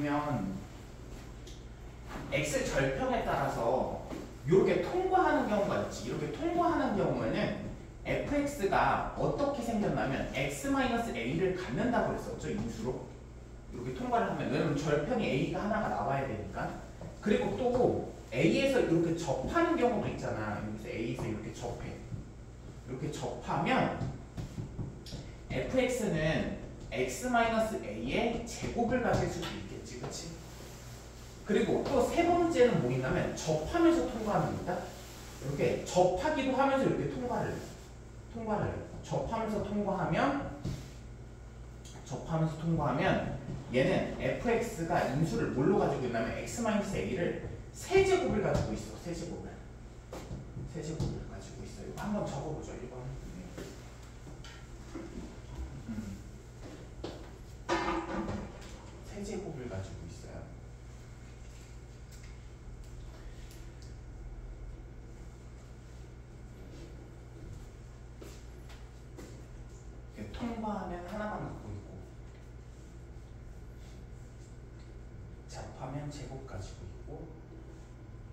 보면 x 절편에 따라서 이렇게 통과하는 경우가 있지. 이렇게 통과하는 경우에는 fx가 어떻게 생겼냐면 x-a를 갖는다고 그랬었죠. 인수로. 이렇게 통과를 하면, 왜냐면 절편이 a가 하나가 나와야 되니까. 그리고 또 a에서 이렇게 접하는 경우도 있잖아. 여기서 a에서 이렇게 접해. 이렇게 접하면 fx는 x-a의 제곱을 가질 수도 있겠지. 그치? 그리고 또 세 번째는 뭐 있냐면 접하면서 통과하는 겁니다. 이렇게 접하기도 하면서 이렇게 통과를 해요. 접하면서 통과하면 얘는 fx가 인수를 뭘로 가지고 있냐면 x-a를 세제곱을 가지고 있어. 세제곱을 가지고 있어요. 이거 한번 적어보죠. 1번. 세제곱을 가지고 있어요. 통과하면 하나만 갖고 있고, 접하면 제곱 가지고 있고,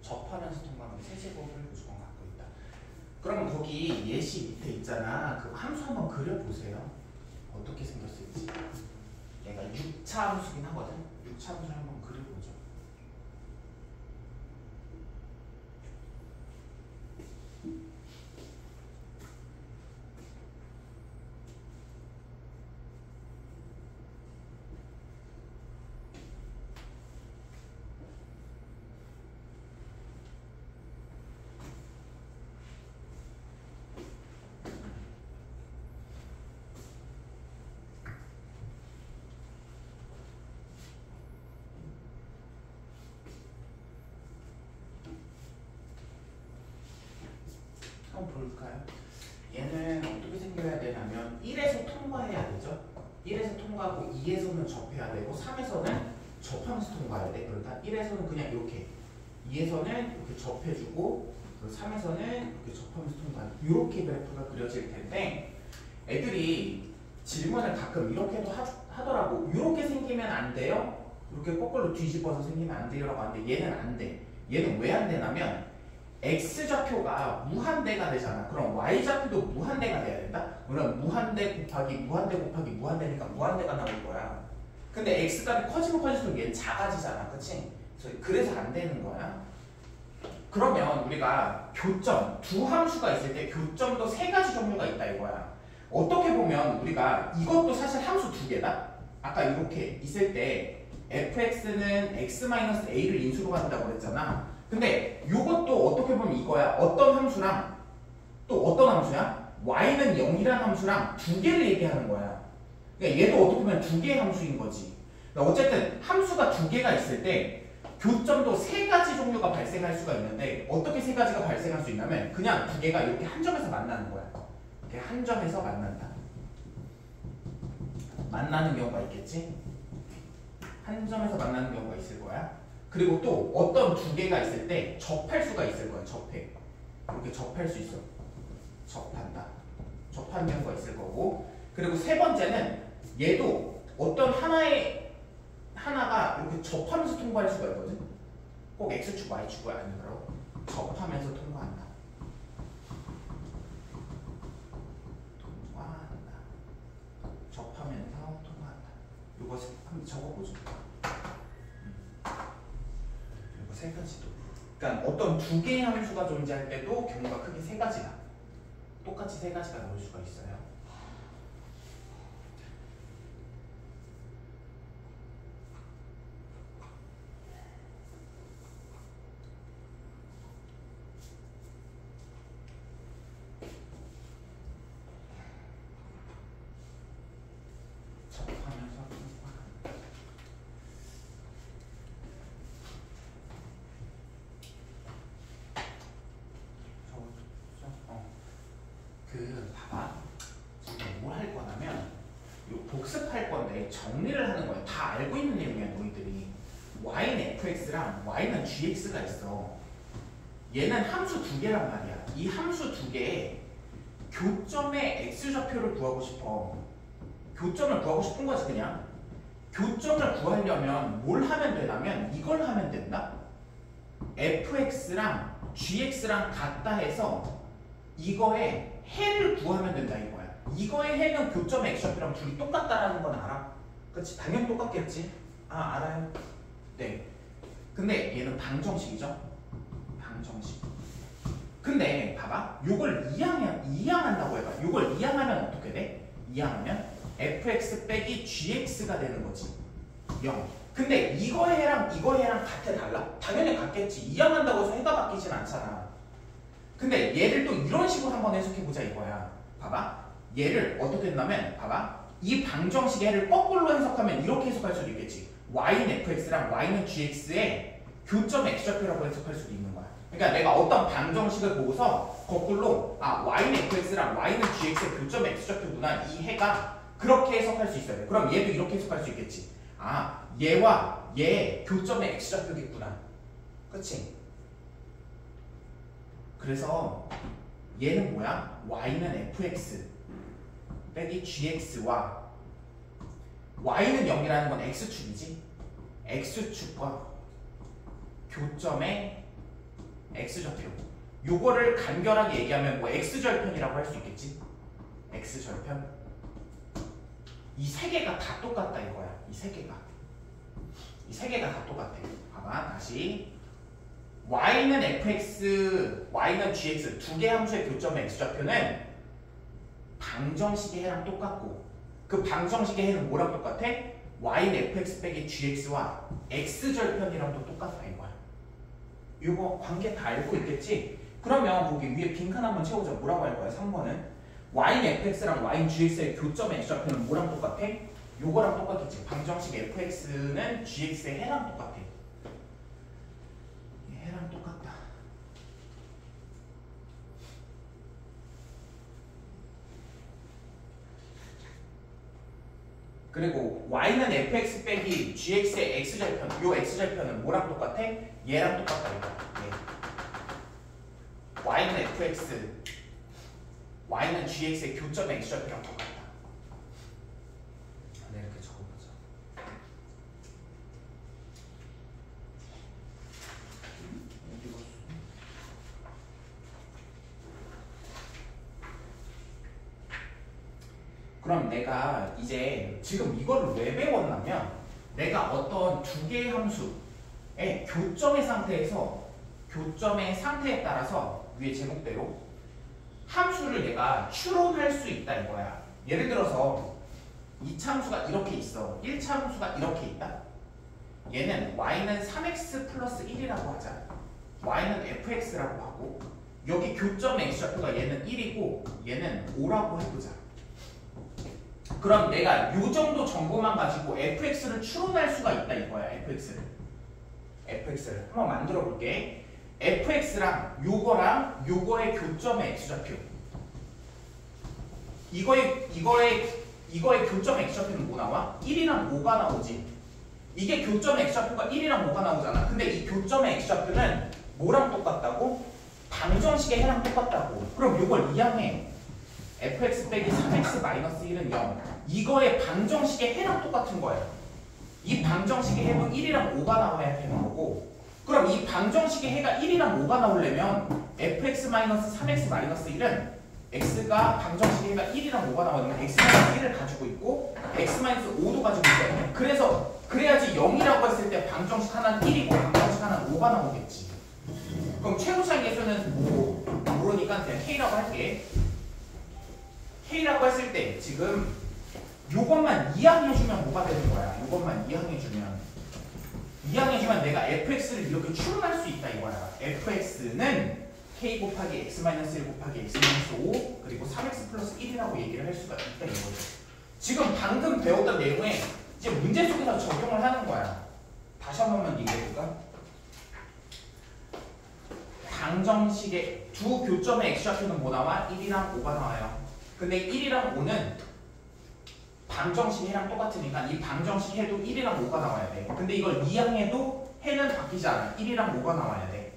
접하면서 통과하면 세제곱을 무조건 갖고 있다. 그럼 거기 예시 밑에 있잖아. 그 함수 한번 그려보세요. 어떻게 생겼을지. 얘가 6차 함수긴 하거든. 6차 함수를 한번 그려보죠. 한번 볼까요? 얘는 어떻게 생겨야 되냐면 1에서 통과해야 되죠. 1에서 통과하고 2에서는 접해야 되고 3에서는 접하면서 통과해야 돼. 그러니까 1에서는 그냥 이렇게, 2에서는 이렇게 접해주고, 3에서는 이렇게 접하면서 통과해. 이렇게 그래프가 그려질 텐데 애들이 질문을 가끔 이렇게도 하더라고. 이렇게 생기면 안 돼요? 이렇게 거꾸로 뒤집어서 생기면 안 돼요? 라고 하는데 얘는 안 돼. 얘는 왜 안 되냐면 x좌표가 무한대가 되잖아. 그럼 y좌표도 무한대가 돼야 된다? 그럼 무한대 곱하기 무한대니까 무한대가 나올 거야. 근데 x값이 커지면 커질수록 얘는 작아지잖아. 그치? 그래서 안 되는 거야. 그러면 우리가 교점, 두 함수가 있을 때 교점도 세 가지 종류가 있다 이거야. 어떻게 보면 우리가 이것도 사실 함수 두 개다? 아까 이렇게 있을 때 fx는 x-a를 인수로 가진다고 그랬잖아. 근데 이것도 어떻게 보면 이거야. 어떤 함수랑 또 어떤 함수야? y는 0이라는 함수랑 두 개를 얘기하는 거야. 그러니까 얘도 어떻게 보면 두 개의 함수인 거지. 그러니까 어쨌든 함수가 두 개가 있을 때 교점도 세 가지 종류가 발생할 수가 있는데 어떻게 세 가지가 발생할 수 있냐면 그냥 두 개가 이렇게 한 점에서 만나는 거야. 이렇게 한 점에서 만난다. 만나는 경우가 있겠지? 한 점에서 만나는 경우가 있을 거야. 그리고 또 어떤 두 개가 있을 때 접할 수가 있을 거야. 접해. 이렇게 접할 수 있어. 접한다. 접하는 경우가 있을 거고. 그리고 세 번째는 얘도 어떤 하나가 이렇게 접하면서 통과할 수가 있거든. 꼭 x축, y축이 아니더라고. 접하면서 통과한다. 접하면서 통과한다. 이거 한번 적어보죠. 이거 세 가지도. 그러니까 어떤 두 개의 함수가 존재할 때도 경우가 크게 세 가지다. 똑같이 세 가지가 나올 수가 있어요. 봐봐. 지금 뭘 할 거냐면 복습할 건데 정리를 하는 거야. 다 알고 있는 내용이야 너희들이. y는 fx랑 y는 gx가 있어. 얘는 함수 두 개란 말이야. 이 함수 두 개에 교점의 x좌표를 구하고 싶어. 교점을 구하고 싶은 거지 그냥. 교점을 구하려면 뭘 하면 되냐면 이걸 하면 된다. fx랑 gx랑 같다 해서 이거의 해를 구하면 된다 이거야. 이거의 해는 교점의 x좌표랑 둘이 똑같다라는 건 알아? 그렇지? 당연히 똑같겠지? 아 알아요. 네. 근데 얘는 방정식이죠? 방정식. 근데 봐봐. 요걸 이항한다고 해봐. 요걸 이항하면 어떻게 돼? 이항하면 fx 빼기 gx가 되는 거지. 0. 근데 이거의 해랑 이거의 해랑 같아 달라? 당연히 같겠지. 이항한다고 해서 해가 바뀌진 않잖아. 근데 얘를 또 이런 식으로 한번 해석해보자 이거야. 봐봐. 얘를 어떻게 했냐면 봐봐. 이 방정식의 해를 거꾸로 해석하면 이렇게 해석할 수도 있겠지. y는 fx랑 y는 gx의 교점 x좌표라고 해석할 수도 있는 거야. 그러니까 내가 어떤 방정식을 보고서 거꾸로 y는 fx랑 y는 gx의 교점 x좌표구나 이 해가 그렇게 해석할 수 있어요. 그럼 얘도 이렇게 해석할 수 있겠지. 얘와 얘 교점의 x좌표겠구나. 그치? 그래서 얘는 뭐야? y는 fx 빼기 gx와 y는 0이라는 건 x축이지? x축과 교점의 x좌표 요거를 간결하게 얘기하면 뭐 x절편이라고 할 수 있겠지? x절편 이 세 개가 다 똑같다 이거야. 이 세 개가 다 똑같아. 봐봐 다시 y는 fx, y는 gx 두 개 함수의 교점의 x좌표는 방정식의 해랑 똑같고 그 방정식의 해는 뭐랑 똑같아? y는 fx 빼기 gx와 x절편이랑도 똑같다 이거야. 이거 관계 다 알고 있겠지? 그러면 거기 위에 빈칸 한번 채워줘. 뭐라고 할 거야? 3번은 y는 fx랑 y는 gx의 교점의 x좌표는 뭐랑 똑같아? 요거랑 똑같겠지. 방정식 fx는 gx의 해랑 똑같아. 해랑 똑같다. 그리고 y는 fx 빼기 gx의 x절편 요 x절편은 뭐랑 똑같아? 얘랑 똑같다 이거. y는 fx y는 gx의 교점의 x절표랑 똑같다. 네, 이렇게 적어보자. 그럼 내가 이제 지금 이거를 왜 배웠냐면 내가 어떤 두 개의 함수의 교점의 상태에 따라서 위에 제목대로 함수를 내가 추론할 수 있다 이거야. 예를 들어서 2차 함수가 이렇게 있어. 1차 함수가 이렇게 있다. 얘는 y는 3x 플러스 1이라고 하자. y는 fx라고 하고 여기 교점 x좌표가 얘는 1이고 얘는 5라고 해보자. 그럼 내가 요 정도 정보만 가지고 fx를 추론할 수가 있다 이거야. fx를 한번 만들어 볼게. fx랑 요거의 교점의 x좌표 이거의 교점 x좌표는 뭐 나와? 1이랑 5가 나오지. 이게 교점 x좌표가 1이랑 5가 나오잖아. 근데 이 교점의 x좌표는 뭐랑 똑같다고? 방정식의 해랑 똑같다고. 그럼 요걸 이항해. fx 빼기 3x 마이너스 1은 0. 이거의 방정식의 해랑 똑같은 거예요. 이 방정식의 해도 1이랑 5가 나와야 되는 거고 그럼 이 방정식의 해가 1이랑 5가 나오려면 fx 마이너스 3x 마이너스 1은 x가 방정식의 해가 1이랑 5가 나오려면 x 마이너스 1을 가지고 있고 x 마이너스 5도 가지고 있거든요. 그래서 그래야지 0이라고 했을 때 방정식 하나는 1이고 방정식 하나는 5가 나오겠지. 그럼 최고차의 계수는 모르니까 그냥 k라고 할게. k라고 했을 때 지금 요것만 이항해주면 뭐가 되는 거야? 요것만 이항해주면 내가 fx를 이렇게 추론할 수 있다 이거야. fx는 k 곱하기 x-1 곱하기 x-5 그리고 3x 플러스 1이라고 얘기를 할 수가 있다 이거죠. 지금 방금 배웠던 내용에 이제 문제 속에서 적용을 하는 거야. 다시 한 번만 얘기해볼까? 방정식의 두 교점의 x좌표는 뭐 나와? 1이랑 5가 나와요. 근데 1이랑 5는 방정식 해랑 똑같으니까 이 방정식 해도 1이랑 5가 나와야 돼. 근데 이걸 이항해도 해는 바뀌지 않아. 1이랑 5가 나와야 돼.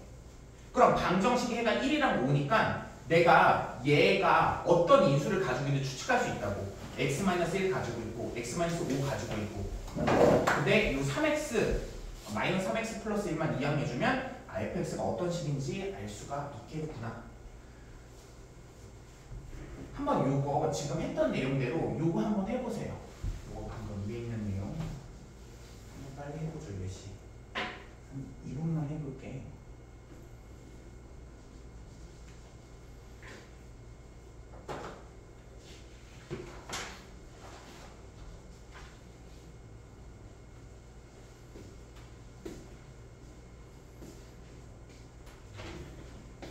그럼 방정식 해가 1이랑 5니까 내가 얘가 어떤 인수를 가지고 있는지 추측할 수 있다고. x-1 가지고 있고 x-5 가지고 있고. 근데 이 3x 마이너스 3x 플러스 1만 이항해주면 fx가 어떤 식인지 알 수가 있겠구나. 한번 요거 지금 했던 내용대로 요거 한번 해보세요. 요거 방금 위에 있는 내용 한번 빨리 해보죠. 예시 한 2분만 해볼게.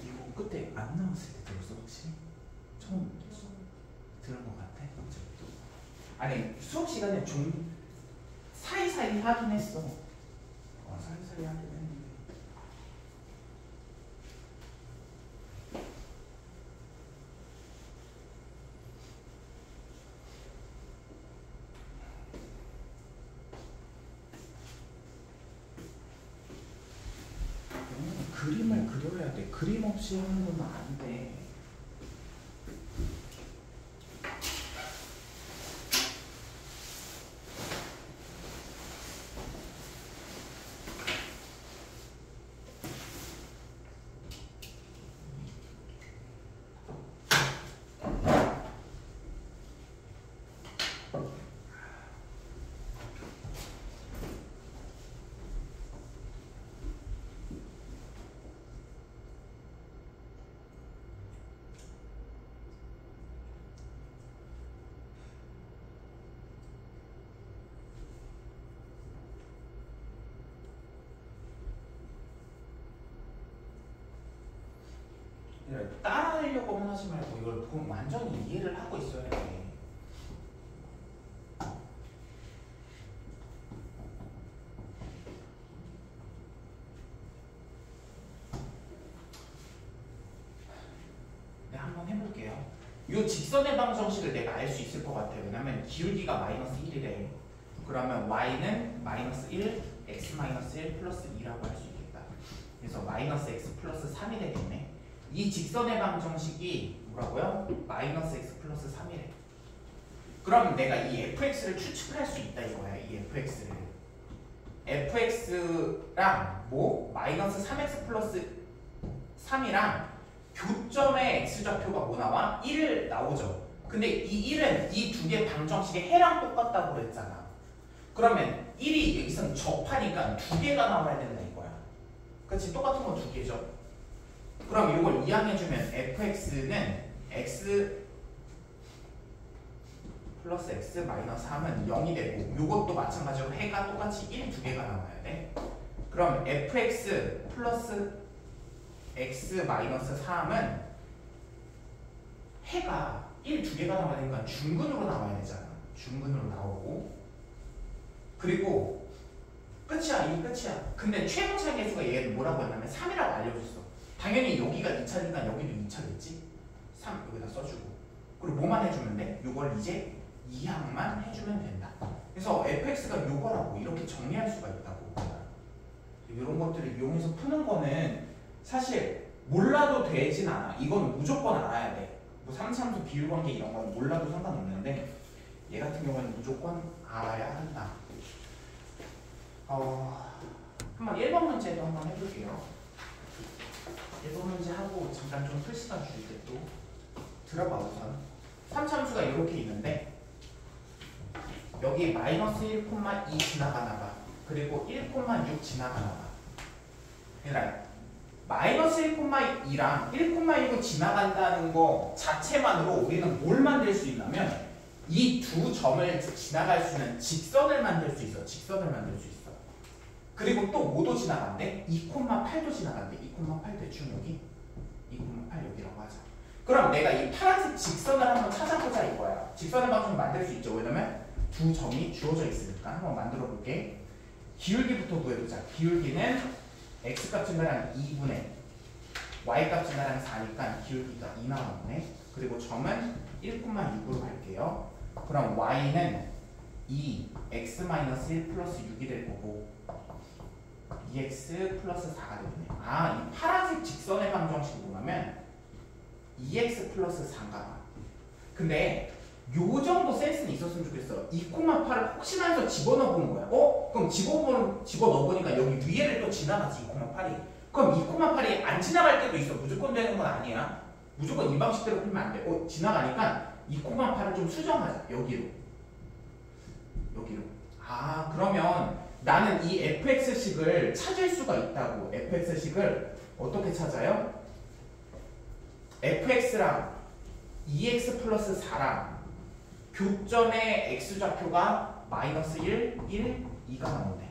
이거 그때 안 나왔을 때 들었어 혹시? 처음 들은 것 같아. 아니 수업 시간에 좀 사이사이 하긴 했어. 사이사이 하긴 했는데. 그림을 그려야 돼. 그림 없이 하는 건 안 돼. 따라하려고만 하지 말고 이걸 보면 완전히 이해를 하고 있어야 돼. 네, 한번 해볼게요. 이 직선의 방정식을 내가 알 수 있을 것 같아요. 왜냐면 기울기가 마이너스 1이래. 그러면 y는 마이너스 1, x 마이너스 1 플러스 2라고 할 수 있겠다. 그래서 마이너스 x 플러스 3이 되겠네. 이 직선의 방정식이 뭐라고요? 마이너스 x 플러스 3이래. 그럼 내가 이 fx를 추측할 수 있다 이거야. 이 fx를. fx랑 뭐? 마이너스 3x 플러스 3이랑 교점의 x좌표가 뭐 나와? 1 나오죠. 근데 이 1은 이 두 개 방정식의 해랑 똑같다고 그랬잖아. 그러면 1이 여기서는 접하니까 두 개가 나와야 된다 이거야. 그렇지? 똑같은 건 두 개죠. 그럼 이걸 이항해주면 fx는 x 플러스 x 마이너스 3은 0이 되고 이것도 마찬가지로 해가 똑같이 1 두 개가 나와야 돼. 그럼 fx 플러스 x 마이너스 3은 해가 1 두 개가 나와야 되니까 중근으로 나와야 되잖아. 중근으로 나오고 그리고 끝이야. 이 끝이야. 근데 최고차 계수가 얘는 뭐라고 했냐면 3이라고 알려줬어. 당연히 여기가 2차니까 여기도 2차겠지? 3 여기다 써주고 그리고 뭐만 해주면 돼? 요걸 이제 이항만 해주면 된다. 그래서 fx가 요거라고 이렇게 정리할 수가 있다고. 이런 것들을 이용해서 푸는 거는 사실 몰라도 되진 않아. 이건 무조건 알아야 돼. 뭐 3차함수 비율관계 이런 건 몰라도 상관없는데 얘 같은 경우는 무조건 알아야 한다. 한번 1번 문제도 한번 해볼게요. 1번 문제 하고 잠깐 좀 풀 시간 줄 때 또 들어봐 우선. 3차함수가 이렇게 있는데 여기 마이너스 1,2 지나가나봐. 그리고 1,6 지나가나봐. 그러니까 마이너스 1,2랑 1,6을 지나간다는 거 자체만으로 우리는 뭘 만들 수 있냐면 이 두 점을 지나갈 수 있는 직선을 만들 수 있어. 직선을 만들 수 있어. 그리고 또 뭐도 지나간대? 2,8도 지나간대. 2,8 대충 여기 2,8 여기라고 하자. 그럼 내가 이 파란색 직선을 한번 찾아보자 이거야. 직선의 방식을 만들 수 있죠. 왜냐면 두 점이 주어져 있으니까. 한번 만들어 볼게. 기울기부터 구해보자. 기울기는 x값 증가량 2분의 y값 증가량 4니까 기울기가 2 나왔네. 그리고 점은 1,6으로 갈게요. 그럼 y는 2 x-1 플러스 6이 될 거고 2x 플러스 4가 되겠네. 이 파란색 직선의 방정식이 뭐냐면 2x 플러스 4인가. 근데 요 정도 센스는 있었으면 좋겠어. 2,8을 혹시나 해서 집어넣어보는 거야. 그럼 집어넣어보니까 여기 위에를 또 지나가지 2,8이. 그럼 2,8이 안 지나갈 때도 있어. 무조건 되는 건 아니야. 무조건 이 방식대로 풀면 안 돼. 지나가니까 2,8을 좀 수정하자. 여기로. 그러면 나는 이 fx식을 찾을 수가 있다고. fx식을 어떻게 찾아요? fx랑 2x 플러스 4랑 교점의 x좌표가 마이너스 1, 1, 2가 나오네.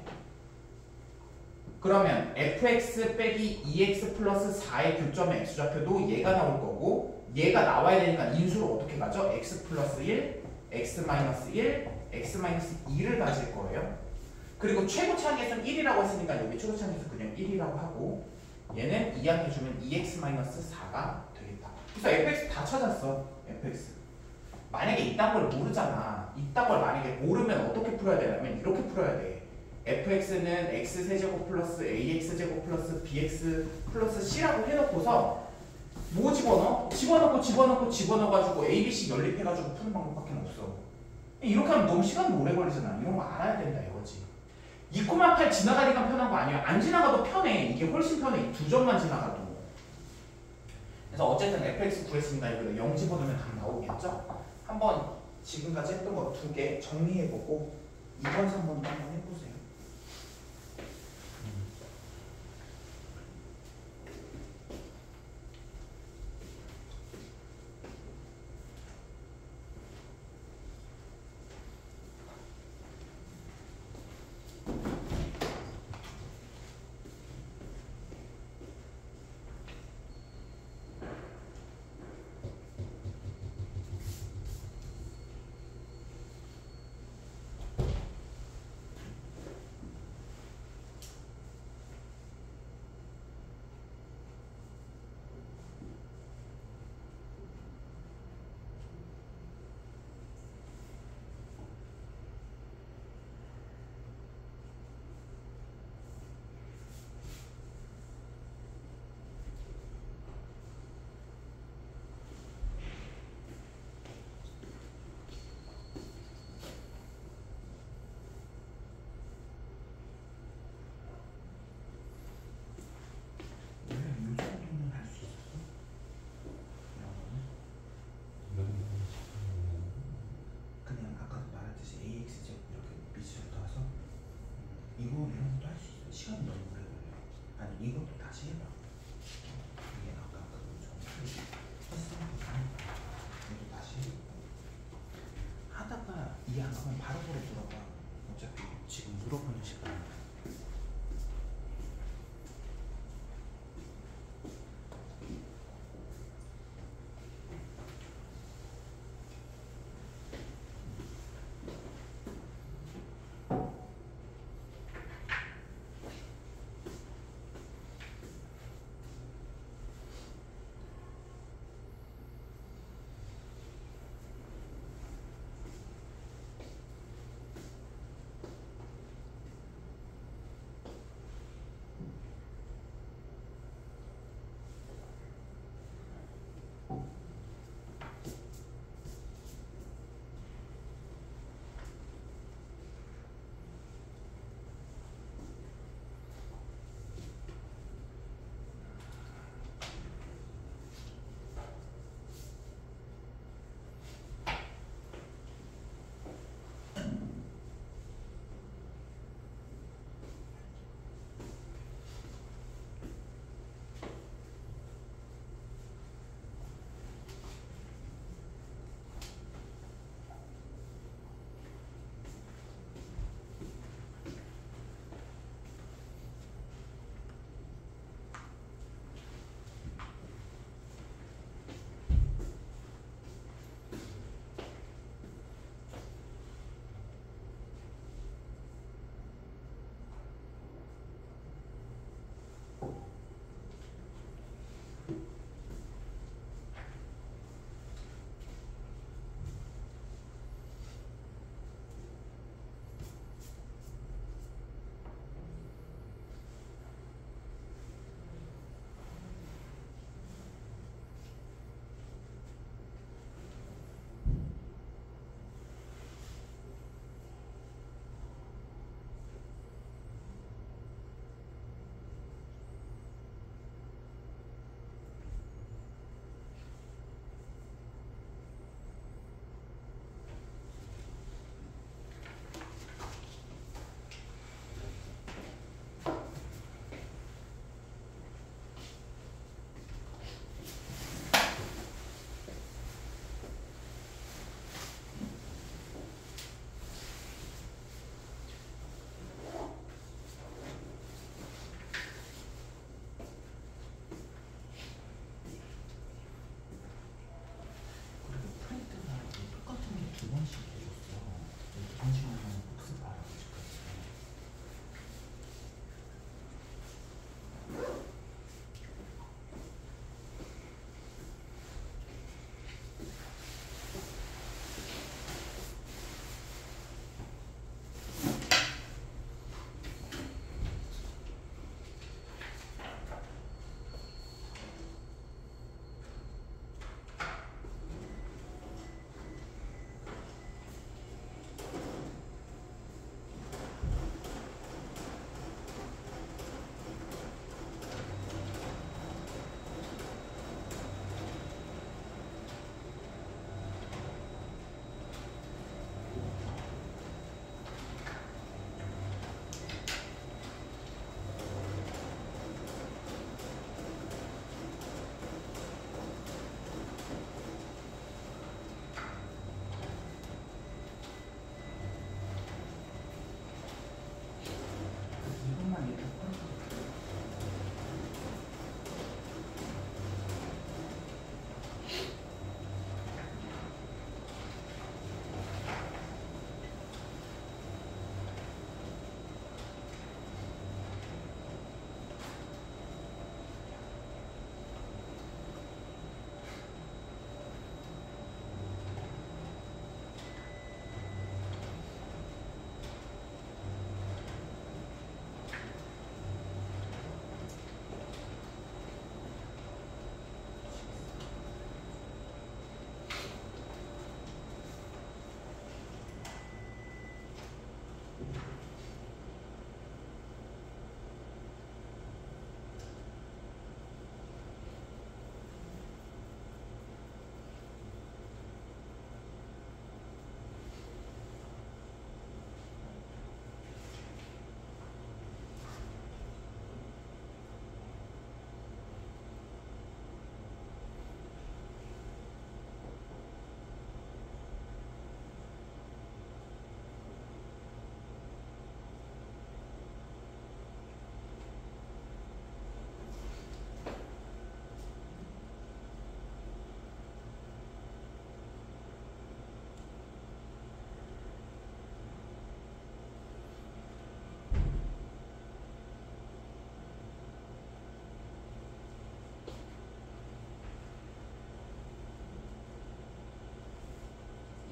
그러면 fx 빼기 2x 플러스 4의 교점의 x좌표도 얘가 나올 거고, 얘가 나와야 되니까 인수로 어떻게 가죠? x 플러스 1, x 마이너스 1, x 마이너스 2를 가질 거예요. 그리고 최고차항계수는 1이라고 했으니까 여기 최고차항계수 그냥 1이라고 하고, 얘는 이항해주면 2x 마이너스 4가 되겠다. 그래서 fx 다 찾았어. fx. 만약에 이딴 걸 모르잖아. 이딴 걸 만약에 모르면 어떻게 풀어야 되냐면 이렇게 풀어야 돼. fx는 x세제곱 플러스 ax제곱 플러스 bx 플러스 c라고 해놓고서 뭐 집어넣어? 집어넣어가지고 abc 연립해가지고 푸는 방법밖에 없어. 이렇게 하면 너무 시간이 오래 걸리잖아. 이런 거 알아야 된다 이거지. 2,8 지나가니까 편한 거 아니야. 안 지나가도 편해. 이게 훨씬 편해. 두 점만 지나가도. 그래서 어쨌든 fx 구했으니까 이거 0 집어넣으면 답 나오겠죠? 한번 지금까지 했던 거 두 개 정리해보고 2번, 3번도 한번 해보세요. 이런 것도 할 수 있어. 시간이 너무 오래 걸려. 아니 이것도 다시 해봐. 이게 아까 그거 좀 했으니까 이것도 다시 해봐. 하다가 이해 안 가면 바로바로 물어봐. 어차피 지금 물어보는 시간.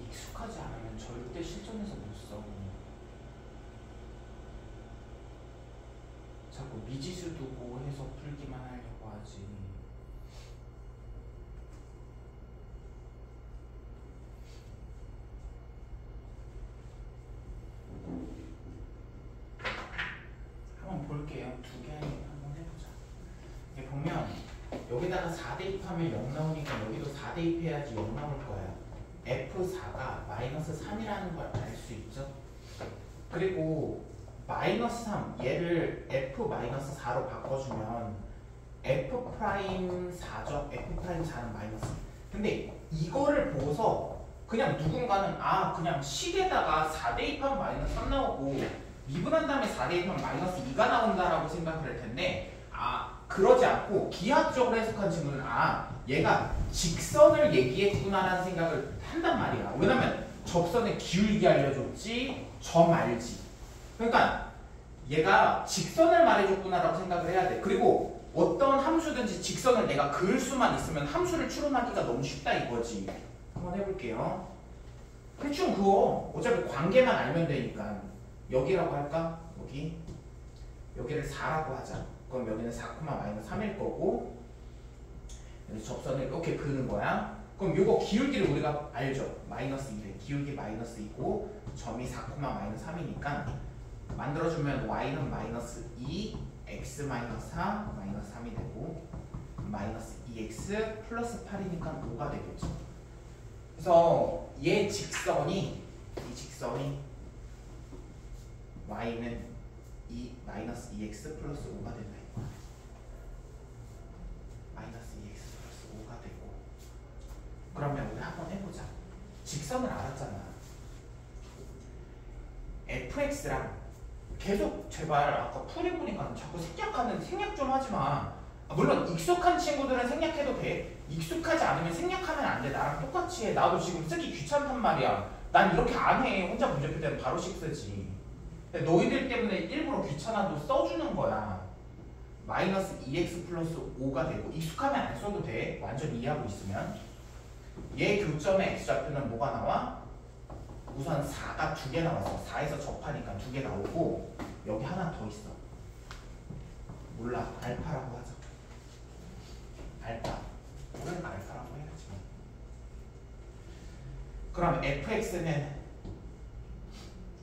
익숙하지 않으면 절대 실전에서 못 써. 자꾸 미지수 두고 해서 풀기만 하려고 하지. 한번 볼게요. 두 개 한번 해보자. 이게 보면 여기다가 4 대입하면 0 나오니까 여기도 4 대입해야지 0 나올 거야. F4가 마이너스 3이라는 걸 알 수 있죠. 그리고 마이너스 3 얘를 F-4로 바꿔주면 F'4죠. F'4는 마이너스. 근데 이거를 보고서 그냥 누군가는 그냥 식에다가 4 대입하면 마이너스 3 나오고 미분한 다음에 4 대입하면 마이너스 2가 나온다라고 생각을 할 텐데 그러지 않고 기하학적으로 해석한 친구는 얘가 직선을 얘기했구나라는 생각을 한단 말이야. 왜냐면 접선의 기울기 알려줬지 점 알지. 그러니까 얘가 직선을 말해줬구나라고 생각을 해야 돼. 그리고 어떤 함수든지 직선을 내가 그을 수만 있으면 함수를 추론하기가 너무 쉽다 이거지. 한번 해볼게요. 대충 그거 어차피 관계만 알면 되니까 여기라고 할까? 여기를 4라고 하자. 그럼 여기는 4,-3일 거고 여기서 접선을 이렇게 그는 거야. 그럼 요거 기울기를 우리가 알죠? 마이너스 2래. 기울기 마이너스 2고 점이 4,-3이니까 만들어주면 y는 마이너스 2, x 마이너스 4, 마이너스 3이 되고 마이너스 2x 플러스 8이니까 5가 되겠죠. 그래서 이 직선이 y는 마이너스 2x 플러스 5가 된다 이거야. 마이너스 2x 플러스 5가 되고 그러면 우리 한번 해보자. 직선을 알았잖아. fx랑 계속 제발 아까 풀해보니까 자꾸 생략 좀 하지마. 물론 익숙한 친구들은 생략해도 돼. 익숙하지 않으면 생략하면 안 돼. 나랑 똑같이 해. 나도 지금 쓰기 귀찮단 말이야. 난 이렇게 안 해. 혼자 문제 풀 때는 바로씩 쓰지. 근데 너희들 때문에 일부러 귀찮아도 써주는 거야. 마이너스 2x 플러스 5가 되고 익숙하면 안 써도 돼. 완전 이해하고 있으면. 얘 교점의 x좌표는 뭐가 나와? 우선 4가 2개 나왔어. 4에서 접하니까 2개 나오고 여기 하나 더 있어. 몰라. 알파라고 하자. 알파. 우리는 알파라고 해야지. 그럼 fx는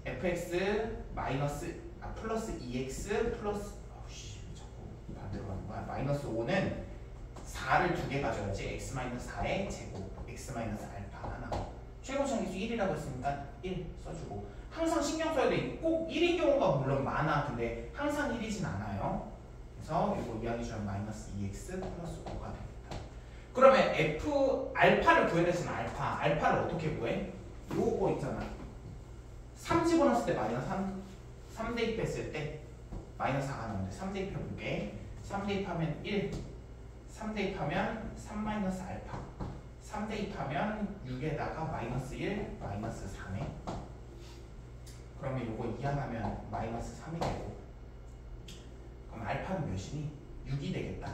fx 마이너스 플러스 2x 플러스 자꾸 반대로 가는 거야. 마이너스 5는 4를 2개 가져야지. x 마이너스 4의 제곱 x 마이너스 알파 하나. 최고차기수 1이라고 했으니까 1 써주고 항상 신경 써야 돼. 꼭 1인 경우가 물론 많아. 근데 항상 1이진 않아요. 그래서 이거 이야기처럼 마이너스 2x 플러스 5가 됩니다. 그러면 f 알파를 구해야 되잖아. 알파를 어떻게 구해? 요거 있잖아. 3 집어넣었을 때 마이너스 3 대입했을 때 마이너스 4가 나오는데 3 대입해볼게. 3 대입하면 1 3 대입하면 3 마이너스 알파 3 대입하면 6에다가 마이너스 1 마이너스 3네. 그러면 요거 이항하면 마이너스 3이 되고 그럼 알파는 몇이니? 6이 되겠다.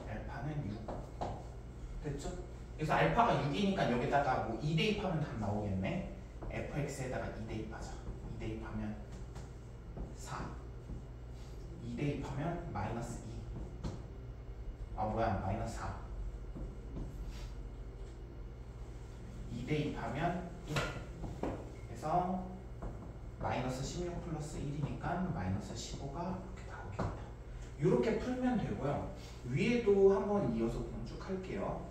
알파는 6 됐죠? 그래서 알파가 6이니까 여기다가 뭐 2 대입하면 답 나오겠네. fx에다가 2 대입하자. 2 대입하면 4 2 대입하면 마이너스 2 마이너스 4 2 대입하면 1 그래서 마이너스 16 플러스 1이니까 마이너스 15가 이렇게 나오겠다. 이렇게 풀면 되고요. 위에도 한번 이어서 그냥 쭉 할게요.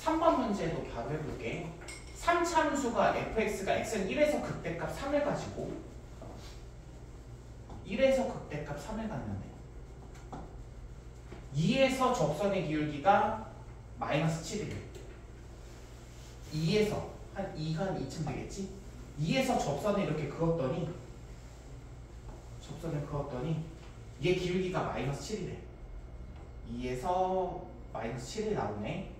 3번 문제도 바로 해볼게. 3차함수가 fx가 x는 1에서 극대값 3을 가지고 1에서 극대값 3을 갖는데 2에서 접선의 기울기가 마이너스 7이래. 2에서 한 2가 한 2쯤 되겠지? 2에서 접선을 이렇게 그었더니 얘 기울기가 마이너스 7이래. 2에서 마이너스 7이 나오네.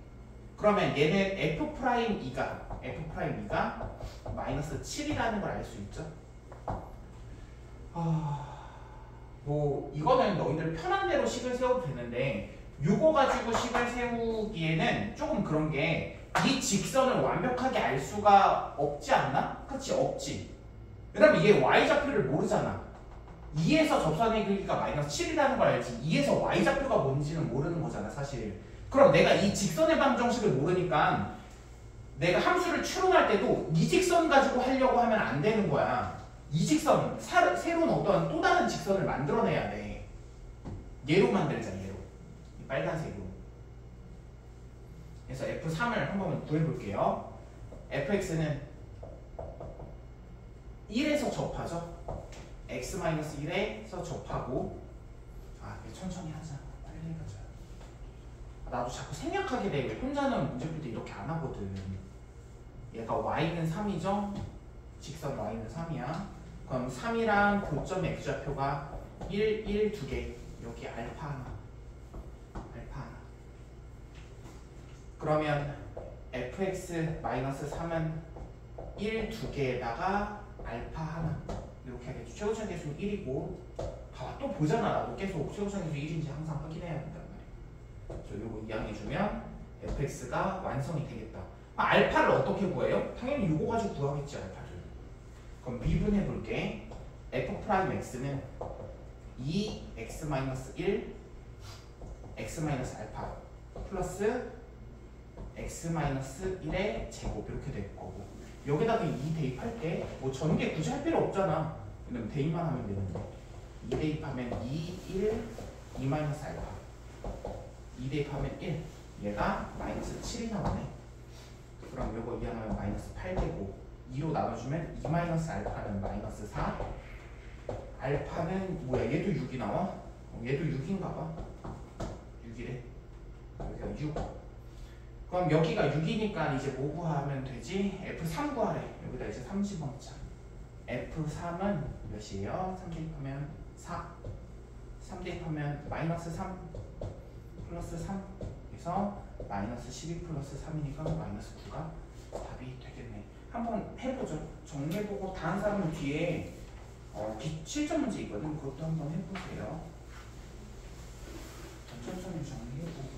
그러면 얘는 F'E가 마이너스 7이라는 걸 알 수 있죠? 뭐 이거는 너희들 편한 대로 식을 세워도 되는데 요거 가지고 식을 세우기에는 조금 그런 게 이 직선을 완벽하게 알 수가 없지 않나? 그치? 없지. 왜냐면 얘 y좌표를 모르잖아. 2에서 접선의 길이가 마이너스 7이라는 걸 알지 2에서 y좌표가 뭔지는 모르는 거잖아 사실. 그럼 내가 이 직선의 방정식을 모르니까 내가 함수를 추론할 때도 이 직선 가지고 하려고 하면 안 되는 거야. 이 직선, 새로운 어떠한 또 다른 직선을 만들어내야 돼. 얘로 만들자, 얘로. 이 빨간색으로. 그래서 F3을 한번 구해볼게요. fx는 1에서 접하죠. x-1에서 접하고 천천히 하자. 빨리 해가자. 나도 자꾸 생략하게 돼. 혼자는 문제 풀 때 이렇게 안 하거든. 얘가 y는 3이죠? 직선 y는 3이야. 그럼 3이랑 교점의 x좌표가 1, 1, 2개. 여기 알파 하나. 알파 하나. 그러면 fx-3은 1, 2개에다가 알파 하나. 이렇게 하겠죠. 최고점 계수는 1이고 봐봐 또 보잖아. 나도 계속 최고점 계수 1인지 항상 확인해야 된단 말이야. 그래서 요거 이항해주면 fx가 완성이 되겠다. 알파를 어떻게 구해요? 당연히 요거 가지고 구하겠지 알파를. 그럼 미분해볼게. f'x는 2x-1 x-알파 플러스 x-1의 제곱 이렇게 될 거고 여기다가 2 대입할게. 뭐 전개 굳이 할 필요 없잖아. 왜냐면 대입만 하면 되는데 2 대입하면 2, 1, 2-알파 2 대입하면 1 얘가 마이너스 7이 나오네. 그럼 요거 이항하면 마이너스 8 되고 2로 나눠주면 2-알파는 마이너스 4 알파는 뭐야 얘도 6이 나와? 얘도 6인가 봐. 6이래. 여기가 6. 그럼 여기가 6이니까 이제 뭐 구하면 되지? F3 구하래. 여기다 이제 30원 차. F3은 몇이에요? 3 대입하면 4. 3 대입하면 마이너스 3 플러스 3. 그래서 마이너스 12 플러스 3이니까 마이너스 9가 답이 되겠네. 한번 해보죠. 정리해보고 다른 사람은 뒤에 실전 문제 있거든. 그것도 한번 해보세요. 천천히 정리해보고.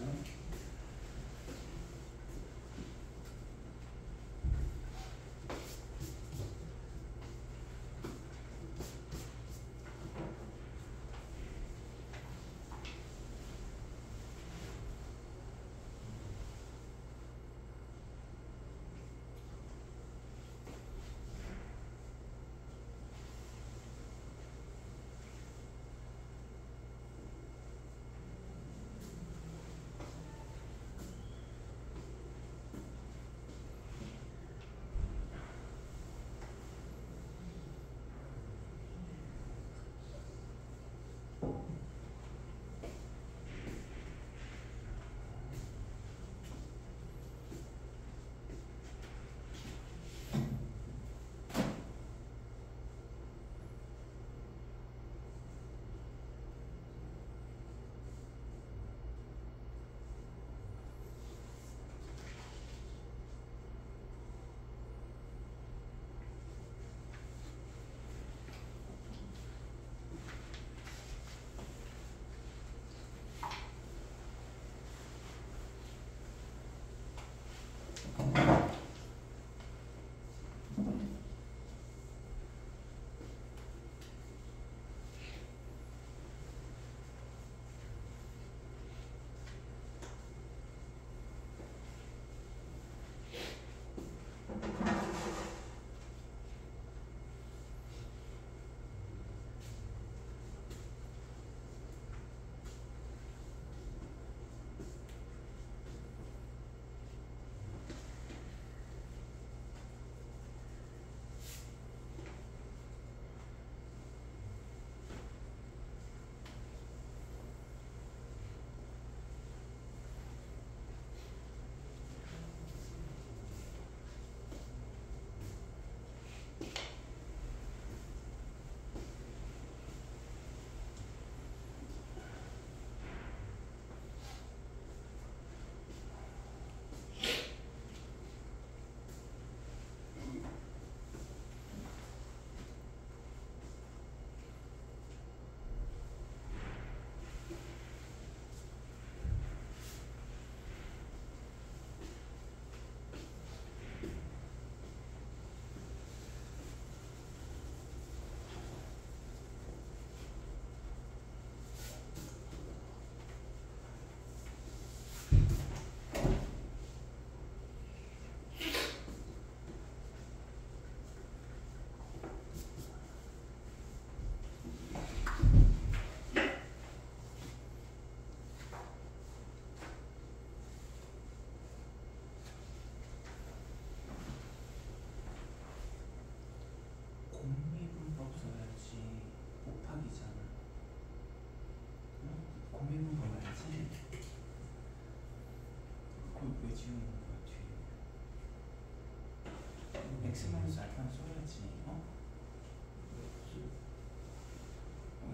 x 마이너스 알파는 써야지.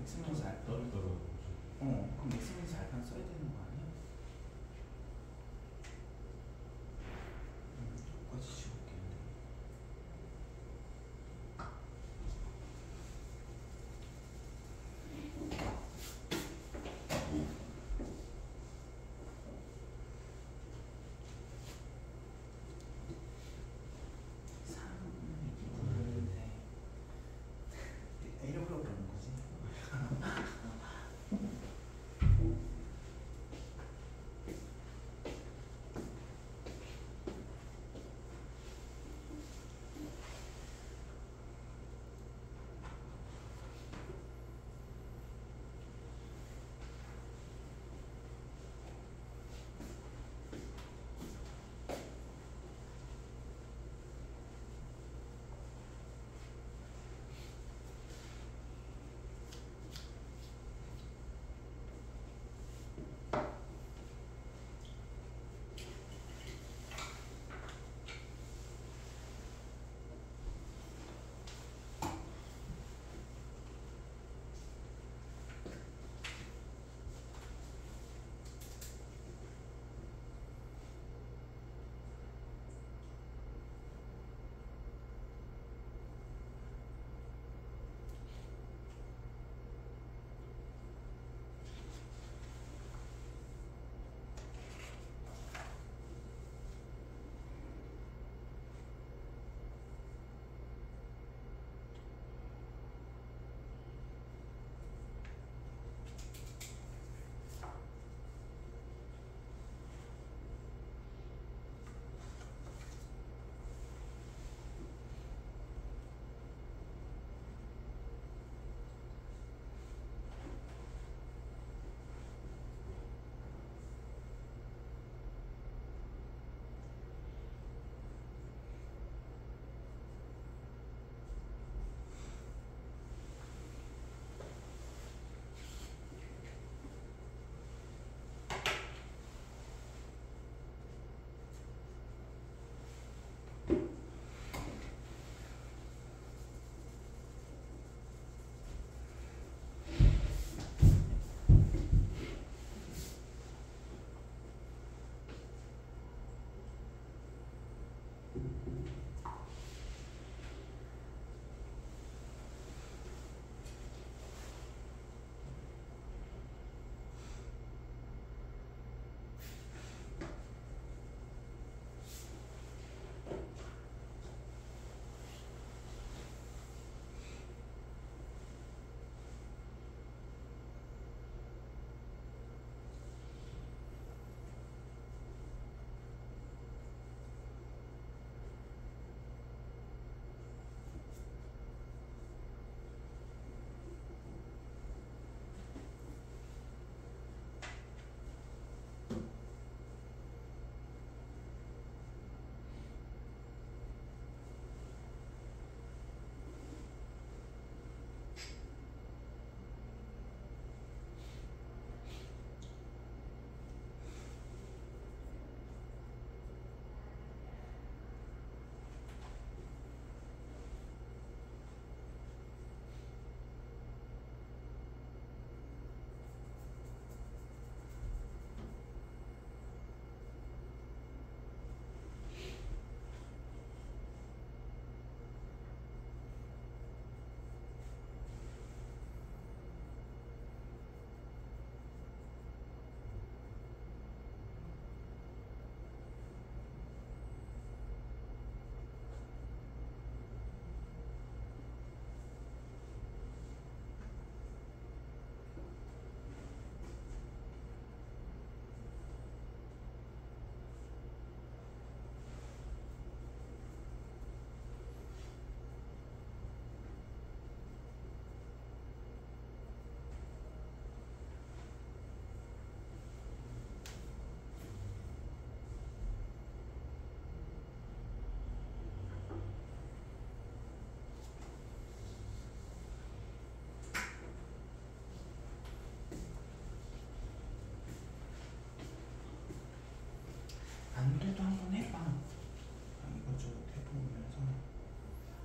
x 마이너스 알파. 떨어져. 그럼 x 마이너스 알파는 써야 되는 거 아니야? 똑같이 지울게요. 이러려고 그러는 거지.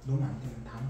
너무 안 되면 다음